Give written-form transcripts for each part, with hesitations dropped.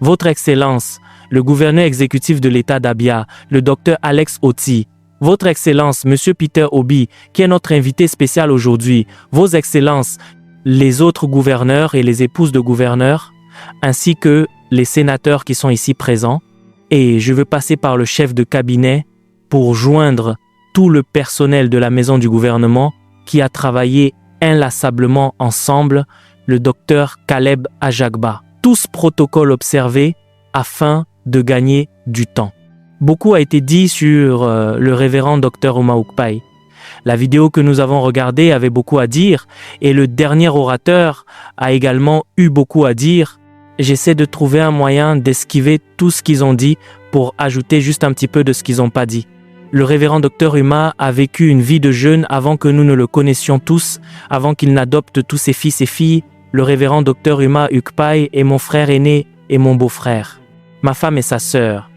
Votre Excellence, le gouverneur exécutif de l'État d'Abia, le docteur Alex Oti, Votre Excellence, Monsieur Peter Obi, qui est notre invité spécial aujourd'hui, Vos Excellences, les autres gouverneurs et les épouses de gouverneurs, ainsi que les sénateurs qui sont ici présents. Et je veux passer par le chef de cabinet pour joindre tout le personnel de la maison du gouvernement qui a travaillé inlassablement ensemble, le docteur Caleb Ajagba. Tous protocoles observés afin de gagner du temps. Beaucoup a été dit sur le révérend Dr Ouma Ukpai. La vidéo que nous avons regardée avait beaucoup à dire et le dernier orateur a également eu beaucoup à dire. J'essaie de trouver un moyen d'esquiver tout ce qu'ils ont dit pour ajouter juste un petit peu de ce qu'ils n'ont pas dit. Le révérend Dr Uma a vécu une vie de jeûne avant que nous ne le connaissions tous, avant qu'il n'adopte tous ses fils et filles. Le révérend Dr Uma Ukpai est mon frère aîné et mon beau-frère. Ma femme est sa sœur.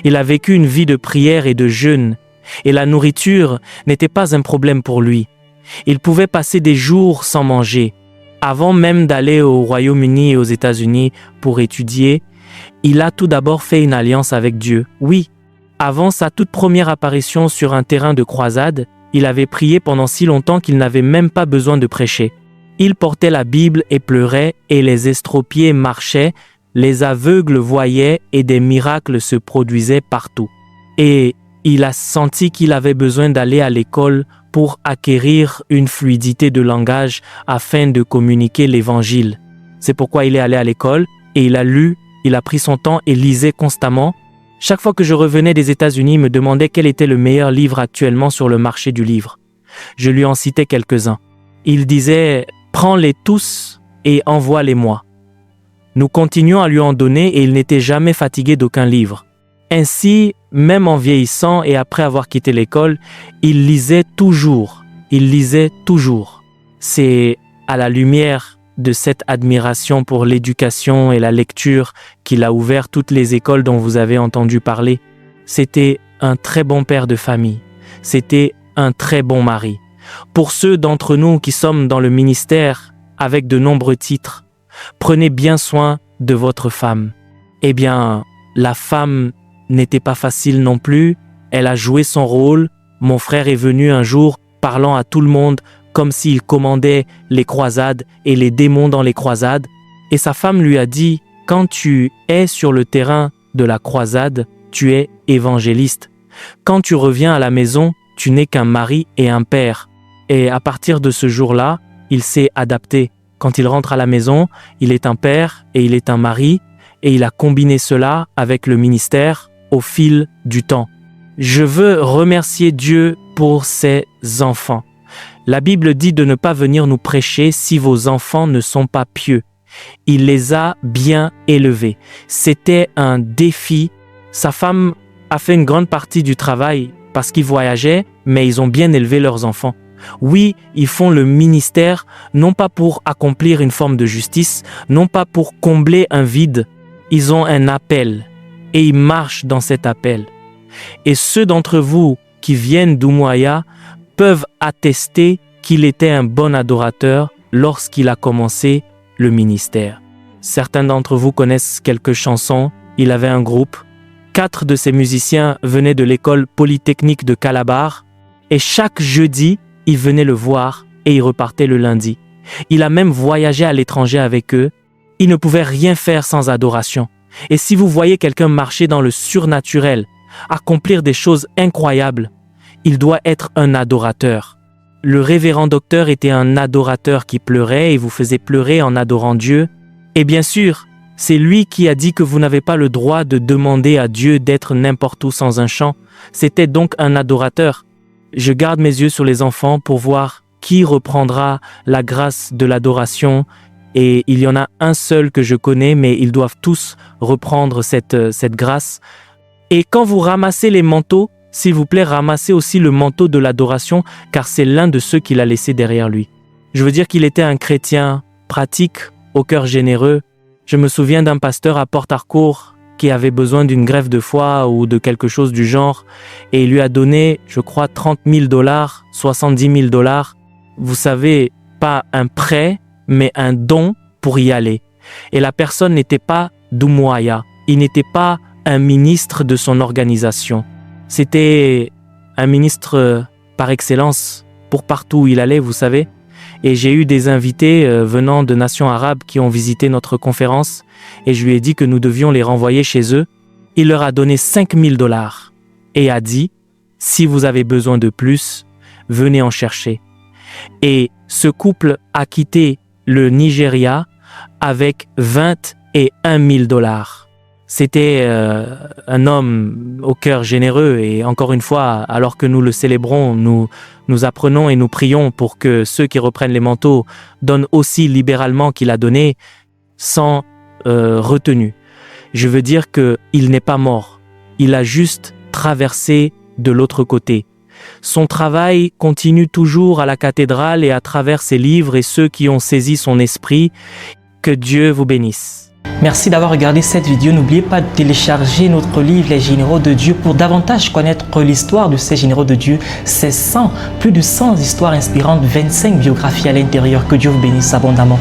Il a vécu une vie de prière et de jeûne, et la nourriture n'était pas un problème pour lui. Il pouvait passer des jours sans manger. Avant même d'aller au Royaume-Uni et aux États-Unis pour étudier, il a tout d'abord fait une alliance avec Dieu. Oui, avant sa toute première apparition sur un terrain de croisade, il avait prié pendant si longtemps qu'il n'avait même pas besoin de prêcher. Il portait la Bible et pleurait, et les estropiés marchaient, les aveugles voyaient et des miracles se produisaient partout. Et il a senti qu'il avait besoin d'aller à l'école pour acquérir une fluidité de langage afin de communiquer l'évangile. C'est pourquoi il est allé à l'école et il a lu, il a pris son temps et lisait constamment. Chaque fois que je revenais des États-Unis, il me demandait quel était le meilleur livre actuellement sur le marché du livre. Je lui en citais quelques-uns. Il disait « Prends-les tous et envoie-les-moi ». Nous continuions à lui en donner et il n'était jamais fatigué d'aucun livre. Ainsi, même en vieillissant et après avoir quitté l'école, il lisait toujours. Il lisait toujours. C'est à la lumière de cette admiration pour l'éducation et la lecture qu'il a ouvert toutes les écoles dont vous avez entendu parler. C'était un très bon père de famille. C'était un très bon mari. Pour ceux d'entre nous qui sommes dans le ministère avec de nombreux titres, prenez bien soin de votre femme. Eh bien, la femme n'était pas facile non plus. Elle a joué son rôle. Mon frère est venu un jour parlant à tout le monde comme s'il commandait les croisades et les démons dans les croisades. Et sa femme lui a dit, quand tu es sur le terrain de la croisade, tu es évangéliste. Quand tu reviens à la maison, tu n'es qu'un mari et un père. Et à partir de ce jour-là, il s'est adapté. Quand il rentre à la maison, il est un père et il est un mari, et il a combiné cela avec le ministère au fil du temps. Je veux remercier Dieu pour ses enfants. La Bible dit de ne pas venir nous prêcher si vos enfants ne sont pas pieux. Il les a bien élevés. C'était un défi. Sa femme a fait une grande partie du travail parce qu'ils voyageaient, mais ils ont bien élevé leurs enfants. Oui, ils font le ministère, non pas pour accomplir une forme de justice, non pas pour combler un vide. Ils ont un appel et ils marchent dans cet appel. Et ceux d'entre vous qui viennent d'Umuahia peuvent attester qu'il était un bon adorateur lorsqu'il a commencé le ministère. Certains d'entre vous connaissent quelques chansons. Il avait un groupe. 4 de ses musiciens venaient de l'école polytechnique de Calabar et chaque jeudi, il venait le voir et il repartait le lundi. Il a même voyagé à l'étranger avec eux. Il ne pouvait rien faire sans adoration. Et si vous voyez quelqu'un marcher dans le surnaturel, accomplir des choses incroyables, il doit être un adorateur. Le révérend docteur était un adorateur qui pleurait et vous faisait pleurer en adorant Dieu. Et bien sûr, c'est lui qui a dit que vous n'avez pas le droit de demander à Dieu d'être n'importe où sans un chant. C'était donc un adorateur. Je garde mes yeux sur les enfants pour voir qui reprendra la grâce de l'adoration. Et il y en a un seul que je connais, mais ils doivent tous reprendre cette grâce. Et quand vous ramassez les manteaux, s'il vous plaît, ramassez aussi le manteau de l'adoration, car c'est l'un de ceux qu'il a laissé derrière lui. Je veux dire qu'il était un chrétien pratique, au cœur généreux. Je me souviens d'un pasteur à Port-Harcourt qui avait besoin d'une greffe de foie ou de quelque chose du genre, et il lui a donné, je crois, 30 000 $, 70 000 $. Vous savez, pas un prêt, mais un don pour y aller. Et la personne n'était pas Doumbouya. Il n'était pas un ministre de son organisation. C'était un ministre par excellence pour partout où il allait, vous savez. Et j'ai eu des invités venant de nations arabes qui ont visité notre conférence et je lui ai dit que nous devions les renvoyer chez eux. Il leur a donné 5 000 $ et a dit « Si vous avez besoin de plus, venez en chercher ». Et ce couple a quitté le Nigeria avec 21 000 $. C'était un homme au cœur généreux et encore une fois, alors que nous le célébrons, nous apprenons et nous prions pour que ceux qui reprennent les manteaux donnent aussi libéralement qu'il a donné sans retenue. Je veux dire qu'il n'est pas mort, il a juste traversé de l'autre côté. Son travail continue toujours à la cathédrale et à travers ses livres et ceux qui ont saisi son esprit. Que Dieu vous bénisse. Merci d'avoir regardé cette vidéo. N'oubliez pas de télécharger notre livre Les Généraux de Dieu pour davantage connaître l'histoire de ces Généraux de Dieu. C'est plus de 100 histoires inspirantes, 25 biographies à l'intérieur. Que Dieu vous bénisse abondamment.